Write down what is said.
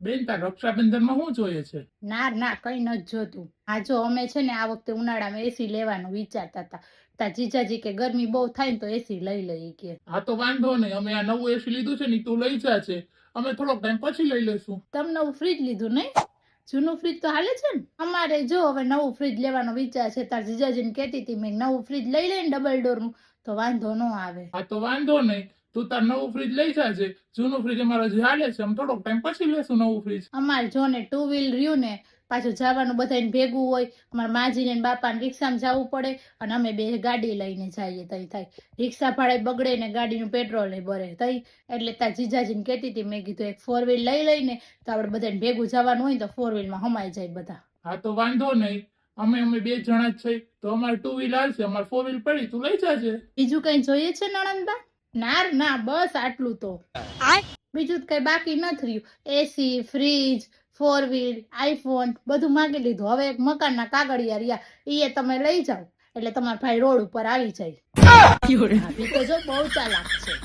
બેન તાર રક્ષાબંધનમાં શું જોઈએ છે? ના ના કઈ નથી જોતું. આ જો અમે છે ને આ વખતે ઉનાળામાં એસી લેવાનું વિચારતા હતા. તા જીજાજી કે ગરમી બહુ થાય ને તો એસી લઈ લઈએ કે. હા તો વાંધો નહીં, અમે આ નવું એસી લીધું છે ને તું લઈ જા છે, અમે થોડોક ટાઈમ પછી લઈ લેશું. તમે નવું ફ્રીજ લીધું નહીં? જૂનું ફ્રીજ તો હાલે છે ને. અમારે જો હવે નવું ફ્રીજ લેવાનો વિચાર છે. તાર જીજાજીને કહેતી હતી મેં નવું ફ્રીજ લઈ લઈને ડબલ ડોરનું તો વાંધો ન આવે. હા તો વાંધો નહીં, તું તાર નવું ફ્રીજ લઈ જા છે. જૂનું ફ્રીજ અમારે જે હાલે છે, અમે થોડોક ટાઈમ પછી લેશું નવું ફ્રીજ. અમારે જો ને 2 વ્હીલ રહ્યું ને પાછું જવાનું બધાને ભેગું હોય. અમારા માજીને ને બાપાને રિક્ષામાં જવું પડે અને અમે બે ગાડી લઈને જઈએ તઈ થાય. રિક્ષા ભાડે બગડે ને ગાડીનું પેટ્રોલ ને બરે તઈ. એટલે તાર જીજાજીને કહેતી હતી મેં કીધું એક 4 વ્હીલ લઈ લઈને તો આપણે બધાને ભેગું જવાનું હોય ને તો 4 વ્હીલમાં હમાઈ જાય બધા. હા તો વાંધો નહીં, અમે બે જણા જ છીએ તો અમારે 2 વ્હીલ હાલશે, અમારે 4 વ્હીલ પડી, તું લઈ જાજે. બીજું કઈ જોઈએ છે નણંદબા? ના ના બસ આટલું તો. બીજું કઈ બાકી નથી રહ્યું. એસી, ફ્રીજ, 4 વ્હીલ, આઈફોન બધું માંગી લીધું. હવે એક મકાનના કાગળિયા રહ્યા એ તમે લઈ જાઓ એટલે તમારા ભાઈ રોડ ઉપર આવી જાય. તો જો બહુ ચાલાક છે.